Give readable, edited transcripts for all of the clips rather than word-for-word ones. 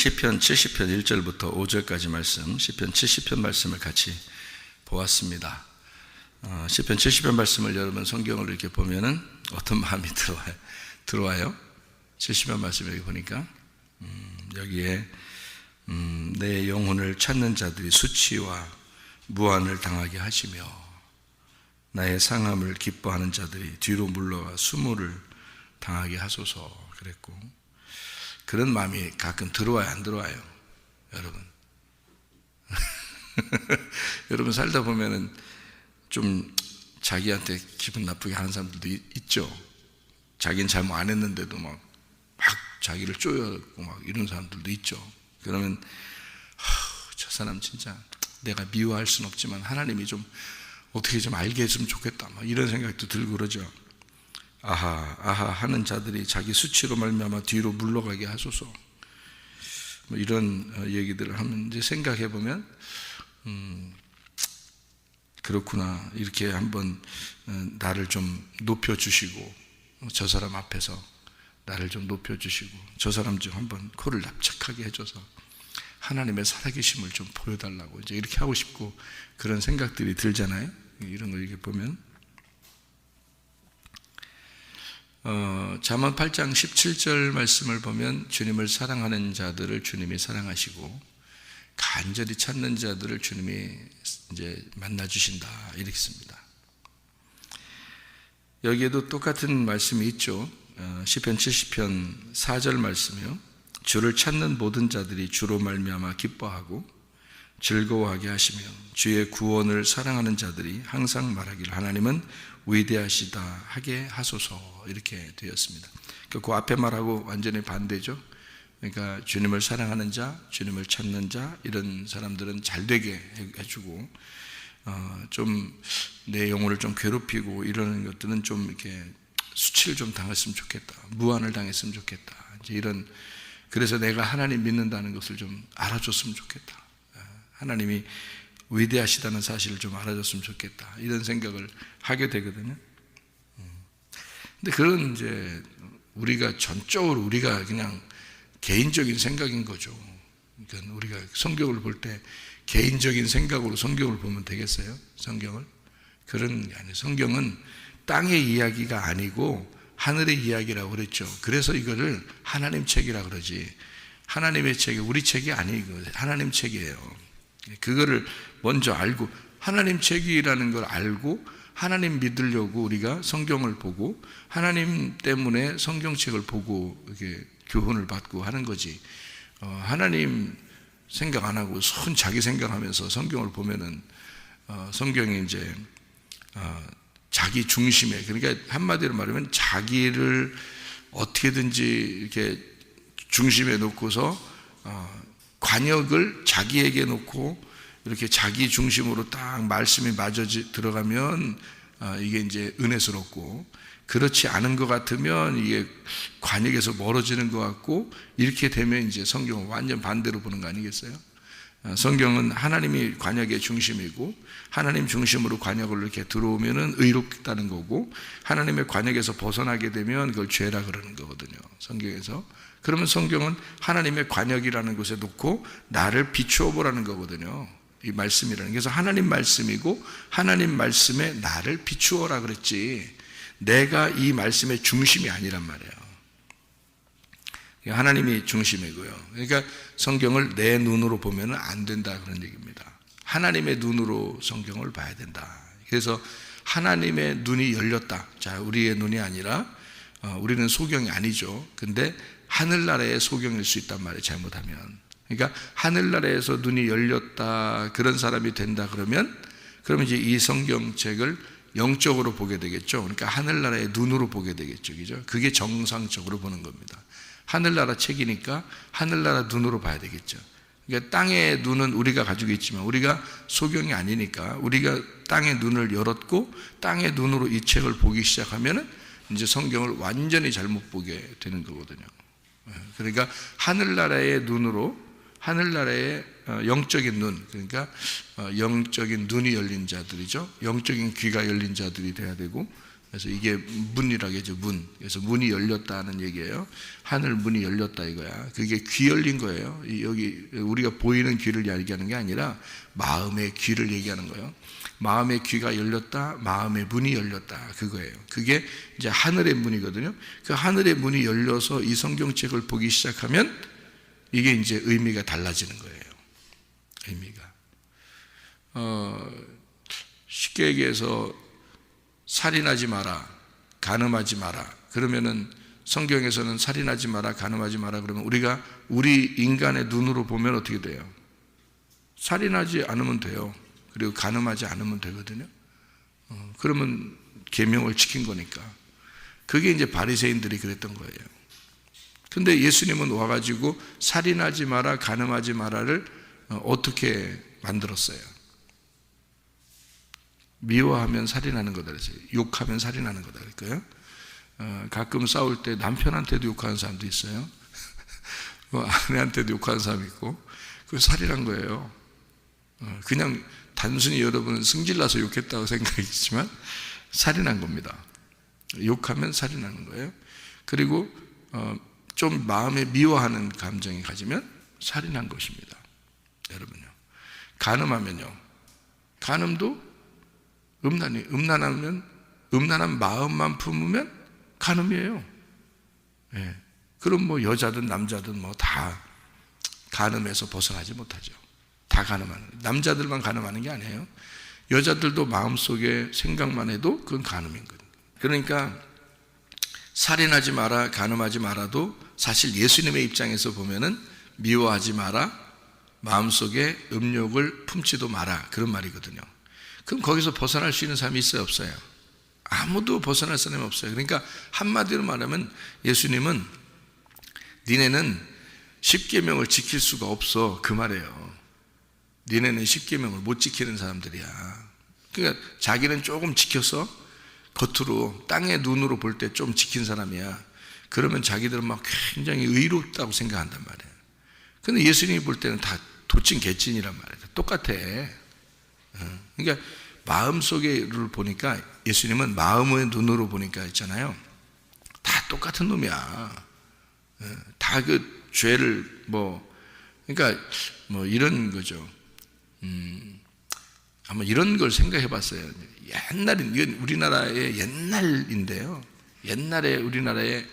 시편 70편 1절부터 5절까지 말씀, 시편 70편 말씀을 같이 보았습니다. 시편 70편 말씀을 여러분 성경을 이렇게 보면은 어떤 마음이 들어와요? 70편 말씀 여기 보니까 여기에 내 영혼을 찾는 자들이 수치와 무한을 당하게 하시며 나의 상함을 기뻐하는 자들이 뒤로 물러가 수모를 당하게 하소서 그랬고, 그런 마음이 가끔 들어와요, 안 들어와요? 여러분 여러분 살다 보면은 좀 자기한테 기분 나쁘게 하는 사람들도 있죠. 자기는 잘못 안 했는데도 막 자기를 쪼여고 막 이런 사람들도 있죠. 그러면 저 사람 진짜 내가 미워할 수는 없지만 하나님이 좀 어떻게 좀 알게 했으면 좋겠다, 막 이런 생각도 들고 그러죠. 아하 하는 자들이 자기 수치로 말미암아 뒤로 물러가게 하소서, 뭐 이런 얘기들을 하면 이제 생각해 보면 그렇구나, 이렇게 한번 나를 좀 높여주시고, 저 사람 앞에서 나를 좀 높여주시고, 저 사람 좀 한번 코를 납작하게 해줘서 하나님의 살아계심을 좀 보여달라고 이제 이렇게 하고 싶고, 그런 생각들이 들잖아요. 이런 걸 이렇게 보면 잠언 8장 17절 말씀을 보면 주님을 사랑하는 자들을 주님이 사랑하시고 간절히 찾는 자들을 주님이 이제 만나 주신다, 이렇게 씁니다. 여기에도 똑같은 말씀이 있죠. 시편 70편 4절 말씀이요, 주를 찾는 모든 자들이 주로 말미암아 기뻐하고 즐거워하게 하시며 주의 구원을 사랑하는 자들이 항상 말하기를 하나님은 위대하시다 하게 하소서, 이렇게 되었습니다. 그 앞에 말하고 완전히 반대죠. 그러니까 주님을 사랑하는 자, 주님을 찾는 자, 이런 사람들은 잘 되게 해주고, 좀 내 영혼을 좀 괴롭히고 이러는 것들은 좀 이렇게 수치를 좀 당했으면 좋겠다, 무한을 당했으면 좋겠다, 이제 이런, 그래서 내가 하나님 믿는다는 것을 좀 알아줬으면 좋겠다, 하나님이 위대하시다는 사실을 좀 알아줬으면 좋겠다, 이런 생각을 하게 되거든요. 근데 그런 이제 우리가 전적으로 우리가 그냥 개인적인 생각인 거죠. 그러니까 우리가 성경을 볼 때 개인적인 생각으로 성경을 보면 되겠어요? 성경을? 그런 게 아니에요. 성경은 땅의 이야기가 아니고 하늘의 이야기라고 그랬죠. 그래서 이거를 하나님 책이라고 그러지, 하나님의 책이 우리 책이 아니고 하나님 책이에요. 그거를 먼저 알고, 하나님 책이라는 걸 알고 하나님 믿으려고 우리가 성경을 보고 하나님 때문에 성경책을 보고 이렇게 교훈을 받고 하는 거지, 하나님 생각 안 하고 손 자기 생각하면서 성경을 보면은 성경이 이제 자기 중심에, 그러니까 한마디로 말하면 자기를 어떻게든지 이렇게 중심에 놓고서 관역을 자기에게 놓고 이렇게 자기 중심으로 딱 말씀이 맞아 들어가면 이게 이제 은혜스럽고, 그렇지 않은 것 같으면 이게 관역에서 멀어지는 것 같고, 이렇게 되면 이제 성경은 완전 반대로 보는 거 아니겠어요? 성경은 하나님이 관역의 중심이고 하나님 중심으로 관역을 이렇게 들어오면은 의롭다는 거고, 하나님의 관역에서 벗어나게 되면 그걸 죄라 그러는 거거든요, 성경에서. 그러면 성경은 하나님의 관역이라는 곳에 놓고 나를 비추어 보라는 거거든요, 이 말씀이라는. 그래서 하나님 말씀이고 하나님 말씀에 나를 비추어라 그랬지, 내가 이 말씀의 중심이 아니란 말이에요. 하나님이 중심이고요. 그러니까 성경을 내 눈으로 보면 안 된다, 그런 얘기입니다. 하나님의 눈으로 성경을 봐야 된다. 그래서 하나님의 눈이 열렸다. 자, 우리의 눈이 아니라 우리는 소경이 아니죠. 근데 하늘나라의 소경일 수 있단 말이에요, 잘못하면. 그러니까 하늘나라에서 눈이 열렸다, 그런 사람이 된다 그러면 이제 이 성경책을 영적으로 보게 되겠죠. 그러니까 하늘나라의 눈으로 보게 되겠죠, 그죠? 그게 정상적으로 보는 겁니다. 하늘나라 책이니까 하늘나라 눈으로 봐야 되겠죠. 그러니까 땅의 눈은 우리가 가지고 있지만 우리가 소경이 아니니까 우리가 땅의 눈을 열었고 땅의 눈으로 이 책을 보기 시작하면은 이제 성경을 완전히 잘못 보게 되는 거거든요. 그러니까 하늘나라의 눈으로, 하늘나라의 영적인 눈, 그러니까 영적인 눈이 열린 자들이죠. 영적인 귀가 열린 자들이 돼야 되고, 그래서 이게 문이라고 하죠. 문. 그래서 문이 열렸다는 얘기예요. 하늘 문이 열렸다 이거야. 그게 귀 열린 거예요. 여기 우리가 보이는 귀를 얘기하는 게 아니라 마음의 귀를 얘기하는 거예요. 마음의 귀가 열렸다, 마음의 문이 열렸다, 그거예요. 그게 이제 하늘의 문이거든요. 그 하늘의 문이 열려서 이 성경책을 보기 시작하면 이게 이제 의미가 달라지는 거예요. 의미가. 쉽게 얘기해서 살인하지 마라, 간음하지 마라. 그러면은 성경에서는 살인하지 마라, 간음하지 마라 그러면 우리 인간의 눈으로 보면 어떻게 돼요? 살인하지 않으면 돼요. 그리고 간음하지 않으면 되거든요. 그러면 계명을 지킨 거니까. 그게 이제 바리새인들이 그랬던 거예요. 근데 예수님은 와가지고 살인하지 마라, 간음하지 마라를 어떻게 만들었어요? 미워하면 살인하는 거다 그랬어요. 욕하면 살인하는 거다 그랬고요. 가끔 싸울 때 남편한테도 욕하는 사람도 있어요. 아내한테도 욕하는 사람이 있고, 그거 살인한 거예요. 그냥 단순히 여러분은 승질나서 욕했다고 생각했지만 살인한 겁니다. 욕하면 살인하는 거예요. 그리고 좀 마음에 미워하는 감정이 가지면 살인한 것입니다. 여러분요. 간음하면요. 간음도 음란한 마음만 품으면 간음이에요. 예. 그럼 뭐 여자든 남자든 뭐 다 간음에서 벗어나지 못하죠. 다 간음하는 거예요. 남자들만 간음하는 게 아니에요. 여자들도 마음속에 생각만 해도 그건 간음인 거예요. 그러니까 살인하지 마라, 간음하지 마라도 사실 예수님의 입장에서 보면은 미워하지 마라, 마음속에 음욕을 품지도 마라, 그런 말이거든요. 그럼 거기서 벗어날 수 있는 사람이 있어요, 없어요? 아무도 벗어날 사람이 없어요. 그러니까 한마디로 말하면 예수님은 니네는 십계명을 지킬 수가 없어, 그 말이에요. 니네는 십계명을 못 지키는 사람들이야. 그러니까 자기는 조금 지켜서 겉으로 땅의 눈으로 볼 때 좀 지킨 사람이야. 그러면 자기들은 막 굉장히 의롭다고 생각한단 말이에요. 근데 예수님이 볼 때는 다 도찐 개찐이란 말이에요. 똑같아. 그러니까 마음속에를 보니까 예수님은 마음의 눈으로 보니까 있잖아요. 다 똑같은 놈이야. 다 그 죄를 그러니까 이런 거죠. 한번 이런 걸 생각해 봤어요. 이건 우리나라의 옛날인데요. 옛날에 우리나라에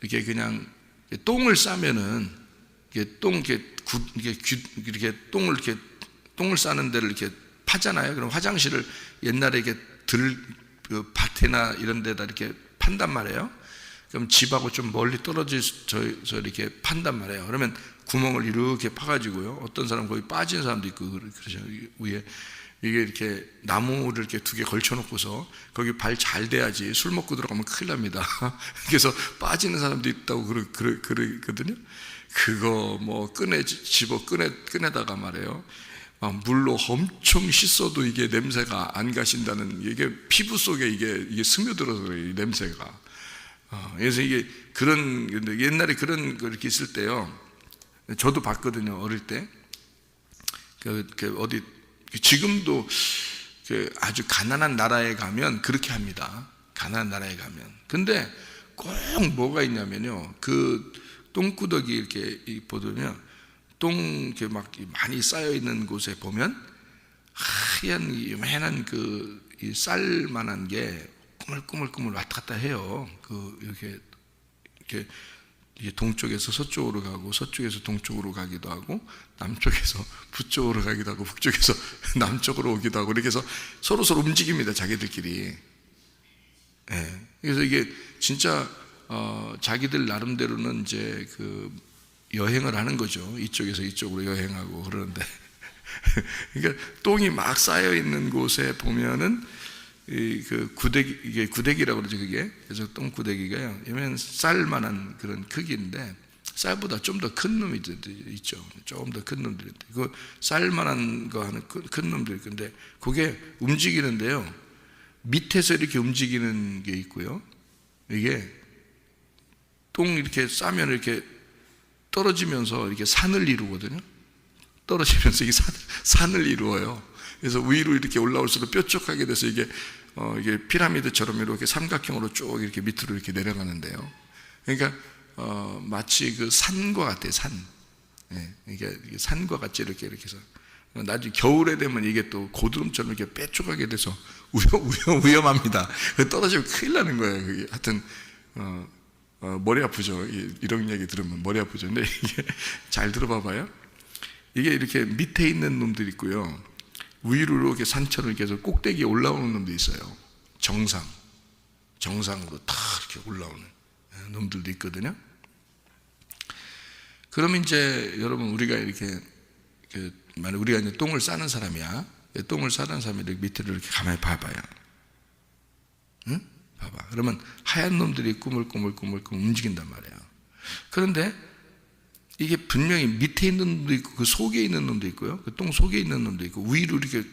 이렇게 그냥 똥을 싸면은 똥을 싸는 데를 이렇게 파잖아요. 그럼 화장실을 옛날에 이렇게 밭이나 이런 데다 이렇게 판단 말이에요. 그럼 집하고 좀 멀리 떨어져서 이렇게 판단 말이에요. 그러면 구멍을 이렇게 파가지고요. 어떤 사람 거기 빠진 사람도 있고 그러죠. 위에 이게 이렇게 나무를 이렇게 2개 걸쳐놓고서 거기 발 잘 대야지 술 먹고 들어가면 큰일 납니다. 그래서 빠지는 사람도 있다고 그러거든요. 그거 꺼내다가 말이에요. 막 물로 엄청 씻어도 이게 냄새가 안 가신다는, 이게 피부 속에 이게 스며들어서 그래요, 이 냄새가. 그래서 이게 옛날에 그런 거 이렇게 있을 때요. 저도 봤거든요, 어릴 때. 어디, 지금도 아주 가난한 나라에 가면 그렇게 합니다. 가난한 나라에 가면. 근데 꼭 뭐가 있냐면요. 그 똥구더기 이렇게 보면 똥 이렇게 막 많이 쌓여 있는 곳에 보면 하얀 요만한 이 쌀만한 게 꾸물꾸물 왔다 갔다 해요. 이렇게 동쪽에서 서쪽으로 가고 서쪽에서 동쪽으로 가기도 하고 남쪽에서 북쪽으로 가기도 하고 북쪽에서 남쪽으로 오기도 하고 이렇게 해서 서로 움직입니다, 자기들끼리. 예. 그래서 이게 진짜 자기들 나름대로는 이제 여행을 하는 거죠. 이쪽에서 이쪽으로 여행하고 그러는데 그러니까 똥이 막 쌓여 있는 곳에 보면은 이게 구데기라고 그러죠, 그게. 그래서 똥구데기가요, 얘는 쌀만한 그런 크기인데, 쌀보다 좀 더 큰 놈이 있죠. 조금 더 큰 놈들이. 그 쌀만한 거 하는 큰 놈들이 있는데, 그게 움직이는데요. 밑에서 이렇게 움직이는 게 있고요. 이게 똥 이렇게 싸면 이렇게 떨어지면서 이렇게 산을 이루거든요. 떨어지면서 이게 산을 이루어요. 그래서 위로 이렇게 올라올수록 뾰족하게 돼서 이게 이게 피라미드처럼 이렇게 삼각형으로 쭉 이렇게 밑으로 이렇게 내려가는데요. 그러니까 마치 그 산과 같아요. 산. 예, 이게 산과 같이 이렇게 해서 나중에 겨울에 되면 이게 또 고드름처럼 이렇게 빼쪽하게 돼서 위험합니다. 떨어지면 큰일 나는 거예요. 그게 하여튼 머리 아프죠. 이런 얘기 들으면 머리 아프죠. 근데 이게 잘 들어봐봐요. 이게 이렇게 밑에 있는 놈들 있고요. 위로 이렇게 산처럼 이렇게 해서 꼭대기에 올라오는 놈도 있어요. 정상으로 다 이렇게 올라오는 놈들도 있거든요. 그러면 이제 여러분 우리가 이렇게 만약 우리가 이제 똥을 싸는 사람이야. 똥을 싸는 사람이 이렇게 밑으로 이렇게 가만히 봐봐요. 응? 봐봐. 그러면 하얀 놈들이 꾸물꾸물 움직인단 말이에요. 그런데 이게 분명히 밑에 있는 놈도 있고 그 속에 있는 놈도 있고요. 그 똥 속에 있는 놈도 있고 위로 이렇게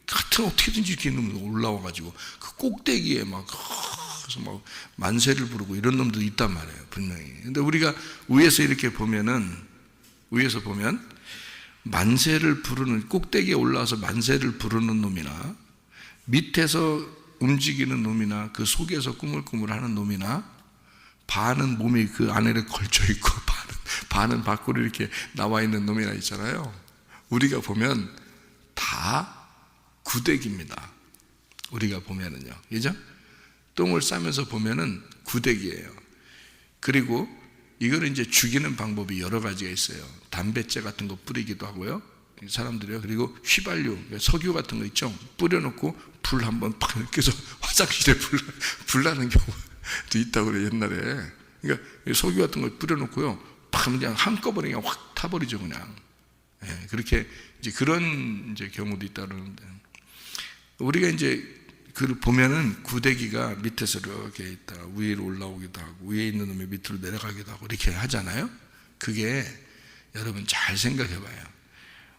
같은 어떻게든지 이렇게 놈도 올라와가지고 그 꼭대기에 그래서 막 만세를 부르고 이런 놈도 있단 말이에요. 분명히. 근데 우리가 위에서 이렇게 보면 만세를 부르는 꼭대기에 올라와서 만세를 부르는 놈이나 밑에서 움직이는 놈이나 그 속에서 꾸물꾸물하는 놈이나 반은 몸이 그 안에 걸쳐 있고 반은 밖으로 이렇게 나와 있는 놈이나 있잖아요. 우리가 보면 다 구데기입니다. 우리가 보면은요, 그죠? 똥을 싸면서 보면은 구데기예요. 그리고 이거를 이제 죽이는 방법이 여러 가지가 있어요. 담뱃재 같은 거 뿌리기도 하고요. 사람들이요. 그리고 휘발유, 석유 같은 거 있죠. 뿌려놓고 불 한번 팍 이렇게 해서 화장실에 불 나는 경우도 있다고 그래요, 옛날에. 그러니까 석유 같은 거 뿌려놓고요. 팍 그냥 한꺼번에 그냥 확 타버리죠, 그냥. 예, 그렇게 이제 그런 이제 경우도 있다 그러는데. 우리가 이제 그 보면은 구데기가 밑에서 이렇게 있다 위로 올라오기도 하고 위에 있는 놈이 밑으로 내려가기도 하고 이렇게 하잖아요. 그게 여러분 잘 생각해 봐요.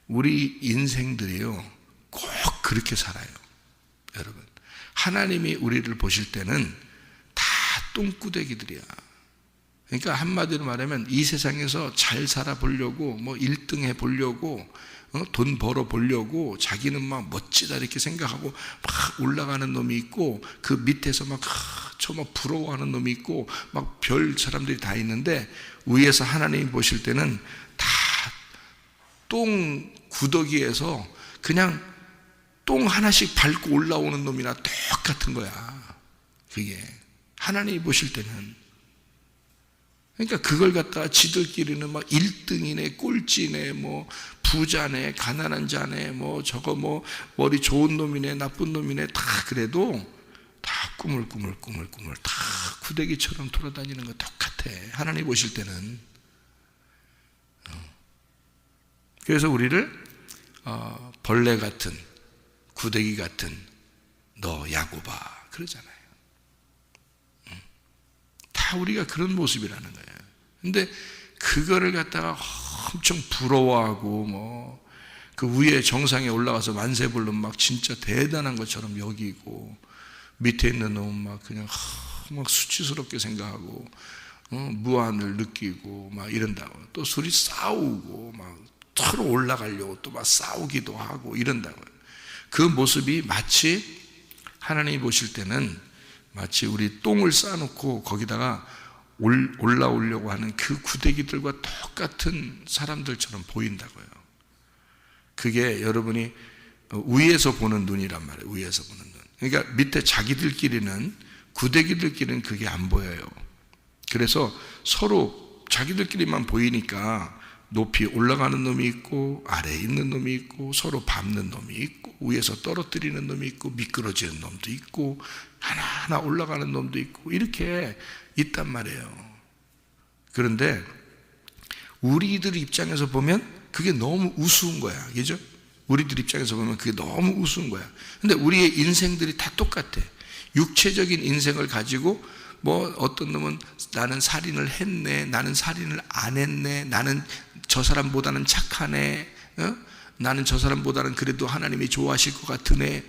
우리 인생들이요 꼭 그렇게 살아요. 여러분 하나님이 우리를 보실 때는 다 똥구데기들이야. 그러니까 한마디로 말하면 이 세상에서 잘 살아보려고 뭐 1등 해보려고 돈 벌어 보려고 자기는 막 멋지다 이렇게 생각하고 막 올라가는 놈이 있고 그 밑에서 막 부러워하는 놈이 있고 막 별 사람들이 다 있는데 위에서 하나님이 보실 때는 다 똥 구더기에서 그냥 똥 하나씩 밟고 올라오는 놈이나 똑같은 거야. 그게 하나님이 보실 때는. 그러니까 그걸 갖다가 지들끼리는 막 1등이네, 꼴찌네, 뭐 부자네, 가난한 자네, 뭐 저거 뭐 머리 좋은 놈이네, 나쁜 놈이네 다 그래도 다 꾸물꾸물 다 구데기처럼 돌아다니는 거 똑같아. 하나님 보실 때는. 그래서 우리를 벌레 같은 구데기 같은 너 야곱아 그러잖아요. 다 우리가 그런 모습이라는 거예요. 근데 그거를 갖다가 엄청 부러워하고 뭐 그 위에 정상에 올라가서 만세 부르면 막 진짜 대단한 것처럼 여기고 밑에 있는 놈은 막 그냥 막 수치스럽게 생각하고 무한을 느끼고 막 이런다고. 또 둘이 싸우고 막 서로 올라가려고 또 막 싸우기도 하고 이런다고요. 그 모습이 마치 하나님이 보실 때는 마치 우리 똥을 쌓아놓고 거기다가 올라오려고 하는 그 구데기들과 똑같은 사람들처럼 보인다고요. 그게 여러분이 위에서 보는 눈이란 말이에요. 위에서 보는 눈. 그러니까 밑에 자기들끼리는 구데기들끼리는 그게 안 보여요. 그래서 서로 자기들끼리만 보이니까 높이 올라가는 놈이 있고 아래에 있는 놈이 있고 서로 밟는 놈이 있고 위에서 떨어뜨리는 놈이 있고 미끄러지는 놈도 있고 하나하나 올라가는 놈도 있고 이렇게 있단 말이에요. 그런데 우리들 입장에서 보면 그게 너무 우스운 거야. 그죠? 우리들 입장에서 보면 그게 너무 우스운 거야. 근데 우리의 인생들이 다 똑같아. 육체적인 인생을 가지고 뭐 어떤 놈은 나는 살인을 했네, 나는 살인을 안 했네, 나는 저 사람보다는 착하네, 나는 저 사람보다는 그래도 하나님이 좋아하실 것 같으네.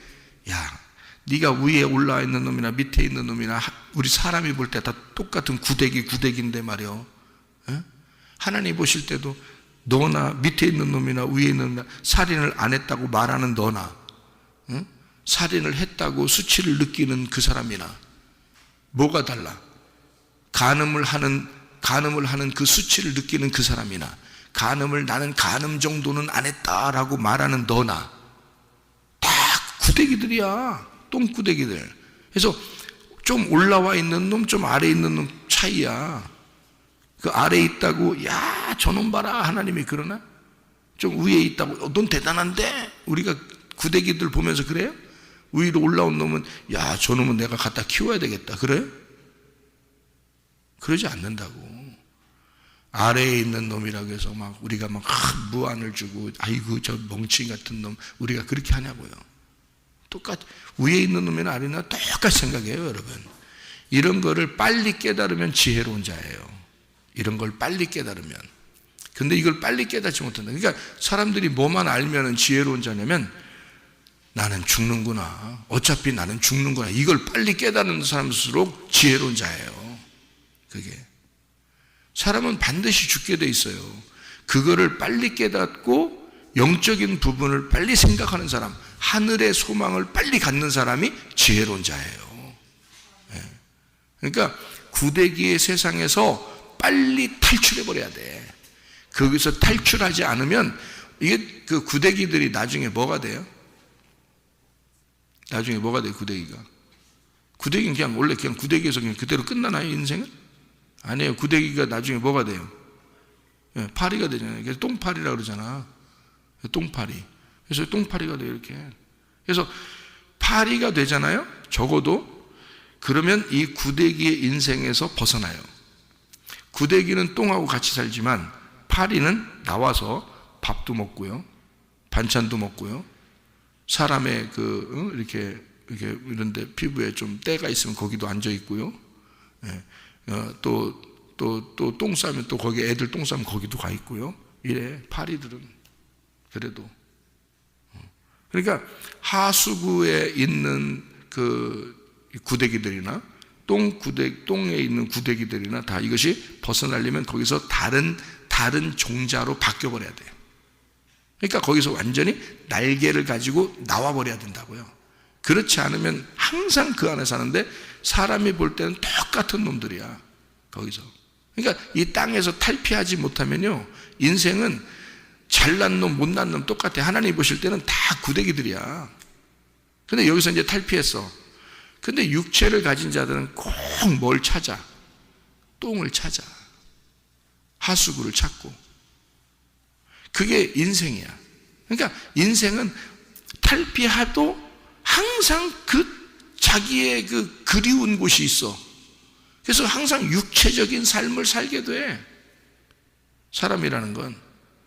야, 네가 위에 올라와 있는 놈이나 밑에 있는 놈이나 우리 사람이 볼 때 다 똑같은 구데기인데 말이요. 하나님 보실 때도 너나 밑에 있는 놈이나 위에 있는 놈이나 살인을 안 했다고 말하는 너나 살인을 했다고 수치를 느끼는 그 사람이나 뭐가 달라? 간음을 하는 그 수치를 느끼는 그 사람이나 나는 간음 정도는 안 했다라고 말하는 너나 다 구데기들이야. 똥구데기들. 그래서 좀 올라와 있는 놈, 좀 아래에 있는 놈 차이야. 그 아래에 있다고 야 저놈 봐라 하나님이 그러나? 좀 위에 있다고 넌 대단한데? 우리가 구데기들 보면서 그래요? 위로 올라온 놈은 야 저놈은 내가 갖다 키워야 되겠다 그래요? 그러지 않는다고. 아래에 있는 놈이라고 해서 막 우리가 막 무안을 주고 아이고 저 멍청이 같은 놈 우리가 그렇게 하냐고요. 위에 있는 놈이나 아래에 있는 놈 똑같이 생각해요 여러분. 이런 거를 빨리 깨달으면 지혜로운 자예요. 이런 걸 빨리 깨달으면. 근데 이걸 빨리 깨닫지 못한다. 그러니까 사람들이 뭐만 알면 지혜로운 자냐면 나는 죽는구나. 어차피 나는 죽는구나. 이걸 빨리 깨닫는 사람일수록 지혜로운 자예요. 그게. 사람은 반드시 죽게 돼 있어요. 그거를 빨리 깨닫고 영적인 부분을 빨리 생각하는 사람, 하늘의 소망을 빨리 갖는 사람이 지혜로운 자예요. 그러니까 구데기의 세상에서 빨리 탈출해버려야 돼. 거기서 탈출하지 않으면 이게 그 구데기들이 나중에 뭐가 돼요? 나중에 뭐가 돼요, 구데기가? 구데기는 그냥 원래 그냥 구데기에서 그냥 그대로 끝나나요, 인생은? 아니에요. 구데기가 나중에 뭐가 돼요? 파리가 되잖아요. 그래서 똥파리라고 그러잖아. 똥파리. 그래서 똥파리가 돼요, 이렇게. 그래서 파리가 되잖아요. 적어도 그러면 이 구데기의 인생에서 벗어나요. 구데기는 똥하고 같이 살지만 파리는 나와서 밥도 먹고요. 반찬도 먹고요. 사람의 이렇게 이런데 피부에 좀 때가 있으면 거기도 앉아 있고요. 또 똥 싸면 또 거기 애들 똥 싸면 거기도 가 있고요. 이래 파리들은 그래도. 그러니까 하수구에 있는 그 구데기들이나 똥에 있는 구데기들이나 다 이것이 벗어나려면 거기서 다른 종자로 바뀌어버려야 돼요. 그러니까 거기서 완전히 날개를 가지고 나와버려야 된다고요. 그렇지 않으면 항상 그 안에 사는데 사람이 볼 때는 똑같은 놈들이야. 거기서. 그러니까 이 땅에서 탈피하지 못하면요, 인생은 잘난 놈, 못난 놈 똑같아. 하나님 보실 때는 다 구데기들이야. 근데 여기서 이제 탈피했어. 근데 육체를 가진 자들은 꼭 뭘 찾아? 똥을 찾아. 하수구를 찾고. 그게 인생이야. 그러니까 인생은 탈피해도 항상 자기의 그리운 곳이 있어. 그래서 항상 육체적인 삶을 살게 돼. 사람이라는 건.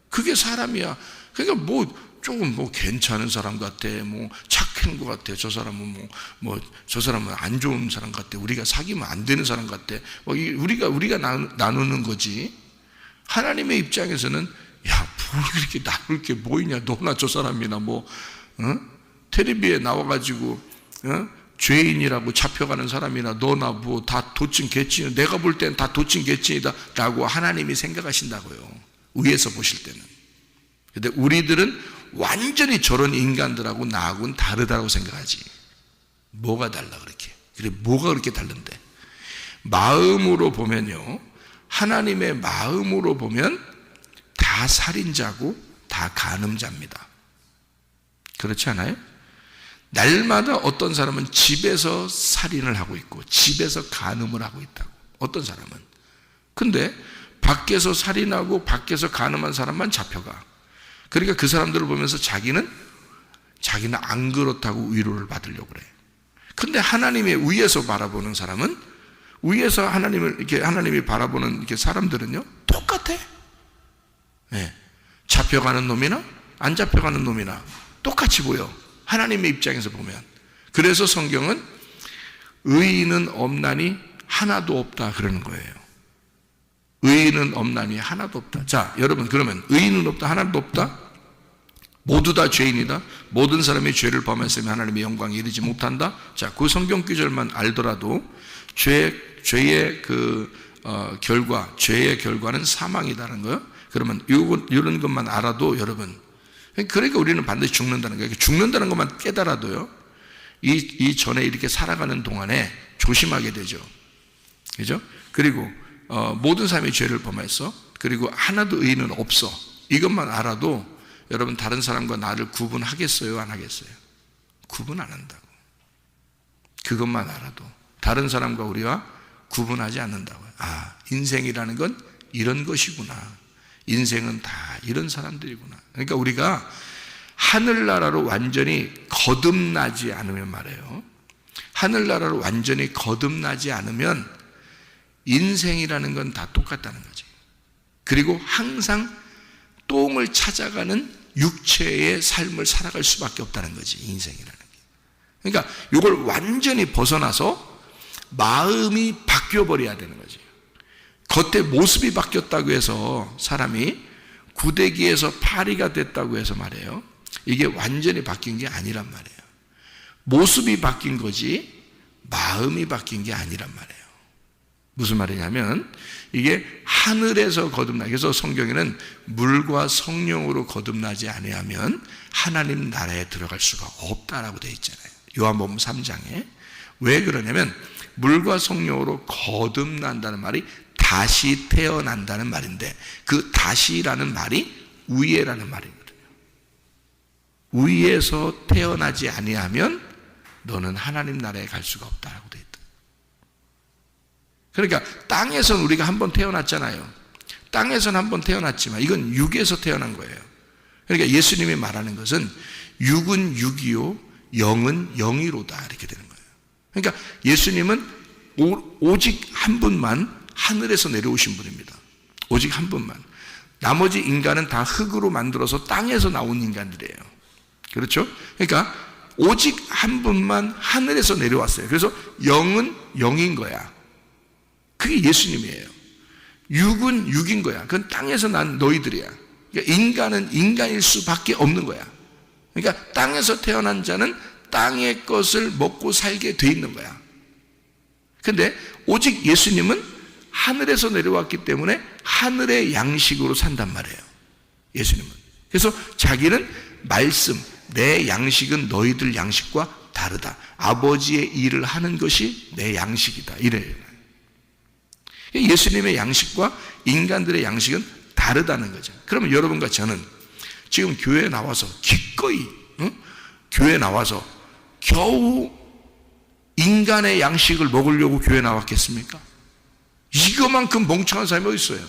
그게 사람이야. 그러니까 조금 괜찮은 사람 같아. 착한 것 같아. 저 사람은 저 사람은 안 좋은 사람 같아. 우리가 사귀면 안 되는 사람 같아. 우리가 나누는 거지. 하나님의 입장에서는 야, 뭘 그렇게 나눌 게 뭐 있냐. 너나 저 사람이나 텔레비에 나와가지고 죄인이라고 잡혀가는 사람이나 너나 다 도찐 개찐, 내가 볼 때는 다 도찐 개찐이다 라고 하나님이 생각하신다고요. 위에서 보실 때는. 근데 우리들은 완전히 저런 인간들하고 나하고는 다르다고 생각하지. 뭐가 달라 그렇게? 그래, 뭐가 그렇게 다른데? 마음으로 보면요, 하나님의 마음으로 보면 다 살인자고 다 간음자입니다. 그렇지 않아요? 날마다 어떤 사람은 집에서 살인을 하고 있고 집에서 간음을 하고 있다고. 어떤 사람은. 근데 밖에서 살인하고 밖에서 간음한 사람만 잡혀가. 그러니까 그 사람들을 보면서 자기는 안 그렇다고 위로를 받으려고 그래. 근데 하나님의 위에서 바라보는 사람은, 위에서 하나님이 바라보는 이렇게 사람들은요, 똑같아. 네. 잡혀가는 놈이나 안 잡혀가는 놈이나 똑같이 보여. 하나님의 입장에서 보면. 그래서 성경은 의인은 없나니 하나도 없다 그러는 거예요. 의인은 없나니 하나도 없다. 자, 여러분, 그러면 의인은 없다, 하나도 없다? 모두 다 죄인이다. 모든 사람이 죄를 범했으면 하나님의 영광에 이르지 못한다. 자, 그 성경 구절만 알더라도 죄의 죄의 결과는 사망이라는 거예요. 그러면 이런 것만 알아도 여러분, 그러니까 우리는 반드시 죽는다는 거예요. 죽는다는 것만 깨달아도요, 이 전에 이렇게 살아가는 동안에 조심하게 되죠. 그죠? 그리고 모든 사람이 죄를 범했어. 그리고 하나도 의인은 없어. 이것만 알아도 여러분 다른 사람과 나를 구분하겠어요? 안 하겠어요? 구분 안 한다고. 그것만 알아도 다른 사람과 우리와 구분하지 않는다고요. 아, 인생이라는 건 이런 것이구나. 인생은 다 이런 사람들이구나. 그러니까 우리가 하늘나라로 완전히 거듭나지 않으면 말이에요. 하늘나라로 완전히 거듭나지 않으면 인생이라는 건 다 똑같다는 거지. 그리고 항상 똥을 찾아가는 육체의 삶을 살아갈 수밖에 없다는 거지, 인생이라는 게. 그러니까 이걸 완전히 벗어나서 마음이 바뀌어버려야 되는 거지. 겉에 모습이 바뀌었다고 해서 사람이 구데기에서 파리가 됐다고 해서 말이에요. 이게 완전히 바뀐 게 아니란 말이에요. 모습이 바뀐 거지 마음이 바뀐 게 아니란 말이에요. 무슨 말이냐면 이게 하늘에서 거듭나기 위해서 성경에는 물과 성령으로 거듭나지 아니하면 하나님 나라에 들어갈 수가 없다라고 되어 있잖아요. 요한복음 3장에. 왜 그러냐면 물과 성령으로 거듭난다는 말이 다시 태어난다는 말인데 그 다시라는 말이 위에라는 말이거든요. 위에서 태어나지 아니하면 너는 하나님 나라에 갈 수가 없다라고 되어 있다. 그러니까 땅에서는 우리가 한번 태어났잖아요. 땅에서는 한번 태어났지만 이건 육에서 태어난 거예요. 그러니까 예수님이 말하는 것은 육은 육이요 영은 영이로다 이렇게 되는 거예요. 그러니까 예수님은 오직 한 분만 하늘에서 내려오신 분입니다. 오직 한 분만. 나머지 인간은 다 흙으로 만들어서 땅에서 나온 인간들이에요. 그렇죠? 그러니까 오직 한 분만 하늘에서 내려왔어요. 그래서 영은 영인 거야. 그게 예수님이에요. 육은 육인 거야. 그건 땅에서 난 너희들이야. 그러니까 인간은 인간일 수밖에 없는 거야. 그러니까 땅에서 태어난 자는 땅의 것을 먹고 살게 돼 있는 거야. 근데 오직 예수님은 하늘에서 내려왔기 때문에 하늘의 양식으로 산단 말이에요. 예수님은. 그래서 자기는 말씀, 내 양식은 너희들 양식과 다르다. 아버지의 일을 하는 것이 내 양식이다. 이래요. 예수님의 양식과 인간들의 양식은 다르다는 거죠. 그러면 여러분과 저는 지금 교회에 나와서 기꺼이 교회에 나와서 겨우 인간의 양식을 먹으려고 교회에 나왔겠습니까? 이거만큼 멍청한 사람이 어디 있어요?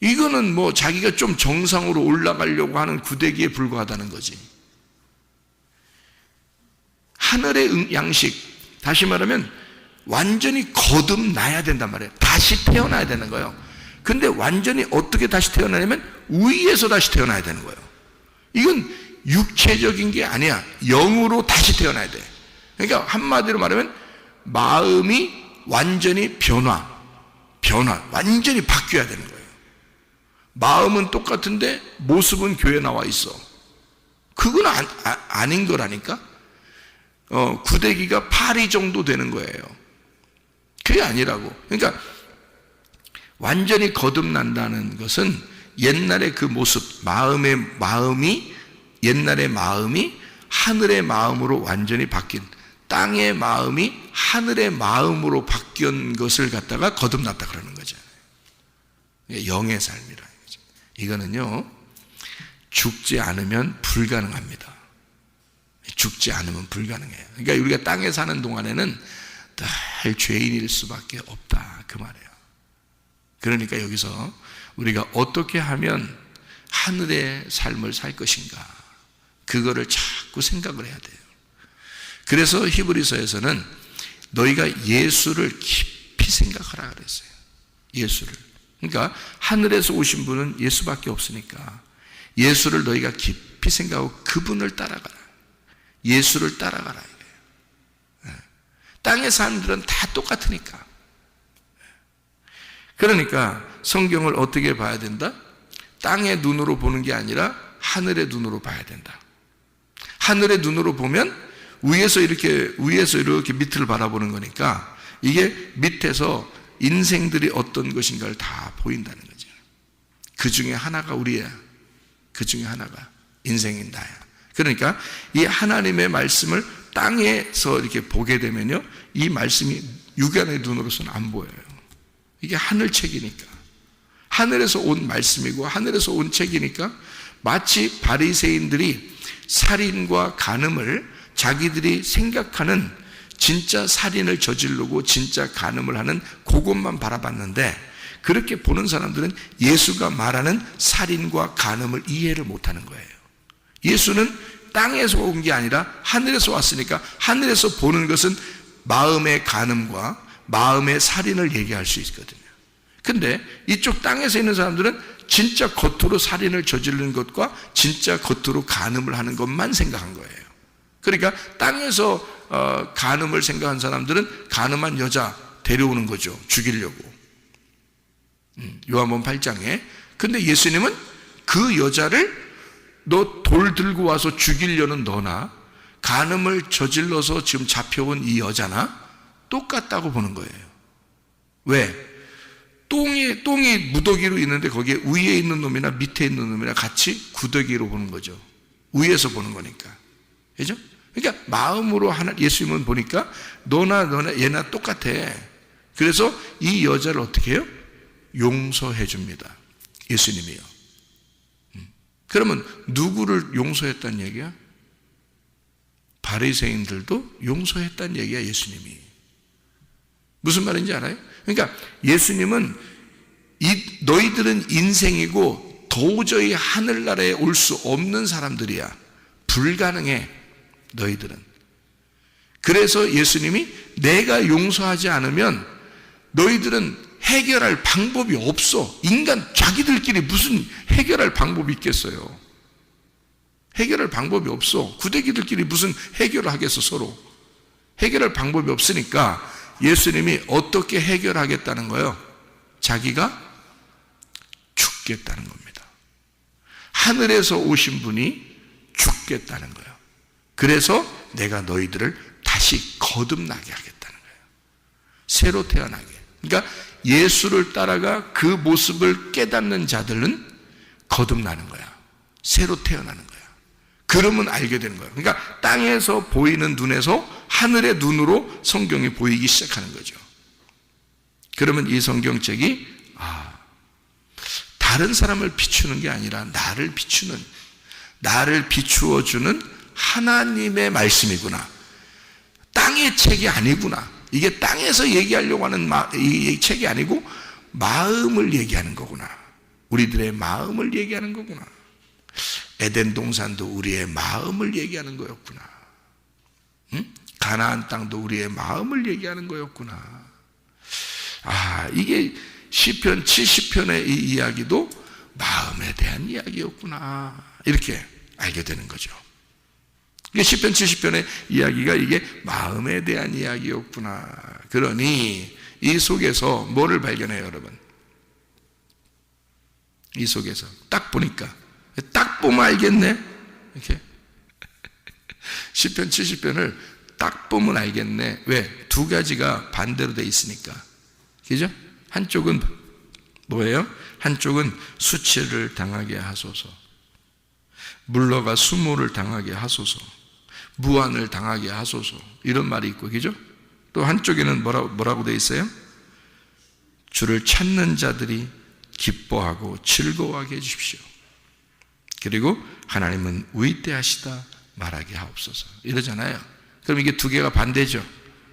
이거는 뭐 자기가 좀 정상으로 올라가려고 하는 구데기에 불과하다는 거지. 하늘의 양식, 다시 말하면 완전히 거듭나야 된단 말이에요. 다시 태어나야 되는 거예요. 근데 완전히 어떻게 다시 태어나냐면 위에서 다시 태어나야 되는 거예요. 이건 육체적인 게 아니야. 영으로 다시 태어나야 돼. 그러니까 한마디로 말하면 마음이 완전히 완전히 바뀌어야 되는 거예요. 마음은 똑같은데 모습은 교회에 나와 있어. 그건 아닌 거라니까. 구데기가 파리 정도 되는 거예요. 그게 아니라고. 그러니까 완전히 거듭난다는 것은 옛날의 그 모습, 옛날의 마음이 하늘의 마음으로 완전히 바뀐, 땅의 마음이 하늘의 마음으로 바뀐 것을 갖다가 거듭났다 그러는 거잖아요. 영의 삶이라는 거죠. 이거는요, 죽지 않으면 불가능합니다. 죽지 않으면 불가능해요. 그러니까 우리가 땅에 사는 동안에는 늘 죄인일 수밖에 없다 그 말이에요. 그러니까 여기서 우리가 어떻게 하면 하늘의 삶을 살 것인가, 그거를 자꾸 생각을 해야 돼요. 그래서 히브리서에서는 너희가 예수를 깊이 생각하라 그랬어요. 예수를. 그러니까 하늘에서 오신 분은 예수밖에 없으니까 예수를 너희가 깊이 생각하고 그분을 따라가라. 예수를 따라가라 이거예요. 땅의 사람들은 다 똑같으니까. 그러니까 성경을 어떻게 봐야 된다? 땅의 눈으로 보는 게 아니라 하늘의 눈으로 봐야 된다. 하늘의 눈으로 보면 위에서 이렇게 밑을 바라보는 거니까 이게 밑에서 인생들이 어떤 것인가를 다 보인다는 거죠. 그 중에 하나가 우리야. 그 중에 하나가 인생인 나야. 그러니까 이 하나님의 말씀을 땅에서 이렇게 보게 되면요, 이 말씀이 육안의 눈으로서는 안 보여요. 이게 하늘책이니까, 하늘에서 온 말씀이고 하늘에서 온 책이니까, 마치 바리새인들이 살인과 간음을 자기들이 생각하는 진짜 살인을 저지르고 진짜 간음을 하는 그것만 바라봤는데, 그렇게 보는 사람들은 예수가 말하는 살인과 간음을 이해를 못하는 거예요. 예수는 땅에서 온 게 아니라 하늘에서 왔으니까 하늘에서 보는 것은 마음의 간음과 마음의 살인을 얘기할 수 있거든요. 근데 이쪽 땅에서 있는 사람들은 진짜 겉으로 살인을 저지르는 것과 진짜 겉으로 간음을 하는 것만 생각한 거예요. 그러니까 땅에서 간음을 생각한 사람들은 간음한 여자 데려오는 거죠. 죽이려고. 요한복음 8장에. 근데 예수님은 그 여자를 너 돌 들고 와서 죽이려는 너나 간음을 저질러서 지금 잡혀온 이 여자나 똑같다고 보는 거예요. 왜? 똥이 무더기로 있는데 거기에 위에 있는 놈이나 밑에 있는 놈이나 같이 구더기로 보는 거죠. 위에서 보는 거니까. 그죠? 그러니까 마음으로 예수님은 보니까 너나 얘나 똑같아. 그래서 이 여자를 어떻게 해요? 용서해 줍니다. 예수님이요. 그러면 누구를 용서했다는 얘기야? 바리새인들도 용서했다는 얘기야, 예수님이. 무슨 말인지 알아요? 그러니까 예수님은 너희들은 인생이고 도저히 하늘나라에 올 수 없는 사람들이야. 불가능해, 너희들은. 그래서 예수님이 내가 용서하지 않으면 너희들은 해결할 방법이 없어. 인간 자기들끼리 무슨 해결할 방법이 있겠어요? 해결할 방법이 없어. 구데기들끼리 무슨 해결을 하겠어, 서로. 해결할 방법이 없으니까 예수님이 어떻게 해결하겠다는 거예요? 자기가 죽겠다는 겁니다. 하늘에서 오신 분이 죽겠다는 거예요. 그래서 내가 너희들을 다시 거듭나게 하겠다는 거예요. 새로 태어나게. 그러니까 예수를 따라가 그 모습을 깨닫는 자들은 거듭나는 거야. 새로 태어나는 거야. 그러면 알게 되는 거예요. 그러니까 땅에서 보이는 눈에서 하늘의 눈으로 성경이 보이기 시작하는 거죠. 그러면 이 성경책이 다른 사람을 비추는 게 아니라 나를 비추어주는 하나님의 말씀이구나. 땅의 책이 아니구나. 이게 땅에서 얘기하려고 하는 이 책이 아니고 마음을 얘기하는 거구나. 우리들의 마음을 얘기하는 거구나. 에덴 동산도 우리의 마음을 얘기하는 거였구나. 가나안 땅도 우리의 마음을 얘기하는 거였구나. 이게 시편 70편의 이 이야기도 마음에 대한 이야기였구나. 이렇게 알게 되는 거죠. 시편 70편의 이야기가 이게 마음에 대한 이야기였구나. 그러니 이 속에서 뭐를 발견해요, 여러분? 이 속에서 딱 보니까, 딱 보면 알겠네. 이렇게 시편 70편을 딱 보면 알겠네. 왜? 두 가지가 반대로 돼 있으니까. 그죠? 한쪽은 뭐예요? 한쪽은 수치를 당하게 하소서, 물러가 수모를 당하게 하소서, 무한을 당하게 하소서, 이런 말이 있고, 그죠? 또 한쪽에는 뭐라고 되어 있어요? 주를 찾는 자들이 기뻐하고 즐거워하게 해주십시오. 그리고 하나님은 위대하시다 말하게 하옵소서, 이러잖아요. 그럼 이게 두 개가 반대죠.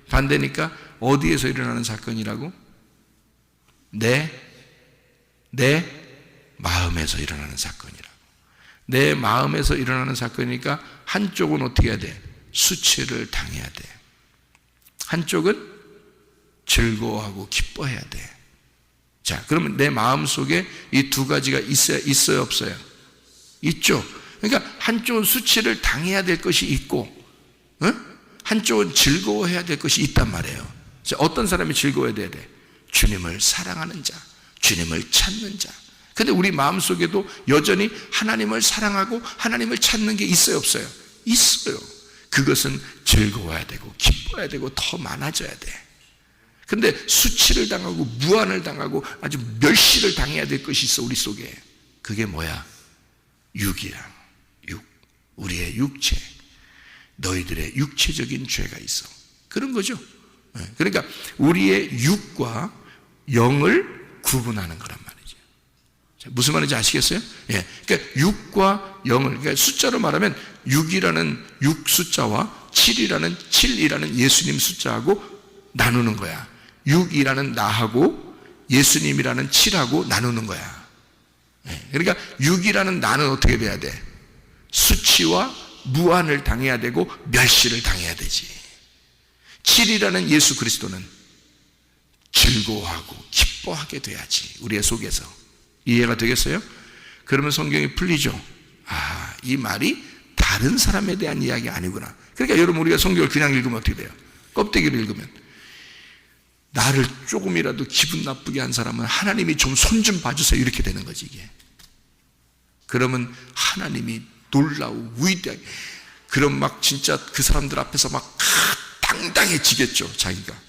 반대니까 어디에서 일어나는 사건이라고? 내 마음에서 일어나는 사건이라고. 내 마음에서 일어나는 사건이니까 한쪽은 어떻게 해야 돼? 수치를 당해야 돼. 한쪽은 즐거워하고 기뻐해야 돼. 자, 그러면 내 마음 속에 이 두 가지가 있어요, 없어요? 있죠. 그러니까 한쪽은 수치를 당해야 될 것이 있고, 한쪽은 즐거워해야 될 것이 있단 말이에요. 자, 어떤 사람이 즐거워해야 돼? 주님을 사랑하는 자, 주님을 찾는 자. 근데 우리 마음속에도 여전히 하나님을 사랑하고 하나님을 찾는 게 있어요, 없어요? 있어요. 그것은 즐거워야 되고 기뻐야 되고 더 많아져야 돼. 근데 수치를 당하고 무한을 당하고 아주 멸시를 당해야 될 것이 있어, 우리 속에. 그게 뭐야? 육이야. 육. 우리의 육체, 너희들의 육체적인 죄가 있어. 그런 거죠. 그러니까 우리의 육과 영을 구분하는 거란 말이죠. 무슨 말인지 아시겠어요? 그러니까 육과 영을, 그러니까 숫자로 말하면 6이라는 6 숫자와 7이라는 예수님 숫자하고 나누는 거야. 6이라는 나하고 예수님이라는 7하고 나누는 거야. 그러니까 6이라는 나는 어떻게 돼야 돼? 수치와 무한을 당해야 되고 멸시를 당해야 되지. 7이라는 예수 그리스도는 즐거워하고 기뻐하게 돼야지. 우리의 속에서. 이해가 되겠어요? 그러면 성경이 풀리죠. 아, 이 말이 다른 사람에 대한 이야기 아니구나. 그러니까 여러분, 우리가 성경을 그냥 읽으면 어떻게 돼요? 껍데기를 읽으면 나를 조금이라도 기분 나쁘게 한 사람은 하나님이 좀 손 좀 봐주세요, 이렇게 되는 거지 이게. 그러면 하나님이 놀라고 위대하게, 그럼 막 진짜 그 사람들 앞에서 막 당당해지겠죠. 자기가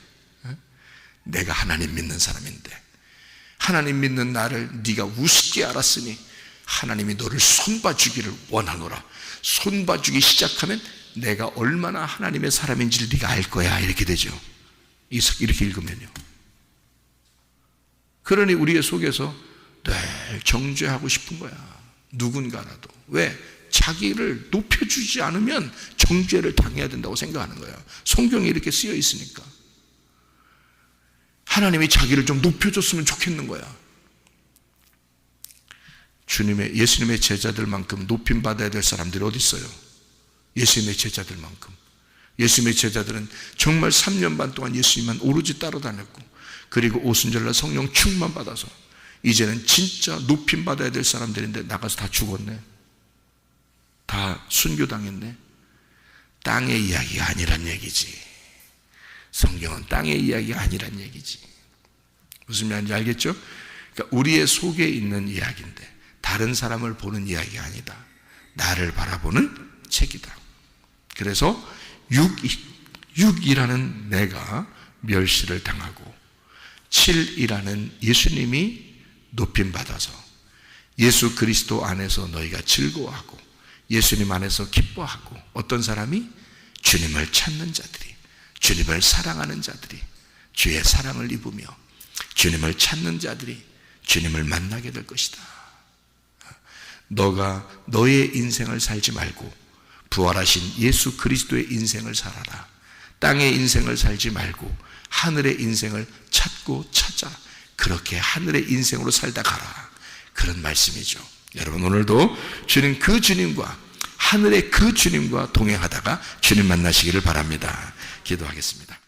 내가 하나님 믿는 사람인데 하나님 믿는 나를 네가 우습게 알았으니 하나님이 너를 손봐주기를 원하노라. 손봐주기 시작하면 내가 얼마나 하나님의 사람인지를 네가 알 거야, 이렇게 되죠. 이렇게 읽으면요. 그러니 우리의 속에서 늘 정죄하고 싶은 거야, 누군가라도. 왜? 자기를 높여주지 않으면 정죄를 당해야 된다고 생각하는 거야. 성경에 이렇게 쓰여 있으니까. 하나님이 자기를 좀 높여줬으면 좋겠는 거야. 예수님의 제자들만큼 높임받아야 될 사람들이 어디 있어요? 예수님의 제자들만큼. 예수님의 제자들은 정말 3년 반 동안 예수님만 오로지 따라다녔고, 그리고 오순절날 성령 충만 받아서 이제는 진짜 높임받아야 될 사람들인데 나가서 다 죽었네. 다 순교당했네. 땅의 이야기가 아니란 얘기지. 성경은 땅의 이야기가 아니란 얘기지. 무슨 말인지 알겠죠? 그러니까 우리의 속에 있는 이야기인데 다른 사람을 보는 이야기가 아니다. 나를 바라보는 책이다. 그래서 6이라는 내가 멸시를 당하고 7이라는 예수님이 높임받아서 예수 그리스도 안에서 너희가 즐거워하고 예수님 안에서 기뻐하고, 어떤 사람이? 주님을 찾는 자들이, 주님을 사랑하는 자들이 주의 사랑을 입으며 주님을 찾는 자들이 주님을 만나게 될 것이다. 너가 너의 인생을 살지 말고 부활하신 예수 그리스도의 인생을 살아라. 땅의 인생을 살지 말고 하늘의 인생을 찾고 찾아 그렇게 하늘의 인생으로 살다 가라. 그런 말씀이죠. 여러분, 오늘도 주님, 그 주님과, 하늘의 그 주님과 동행하다가 주님 만나시기를 바랍니다. 기도하겠습니다.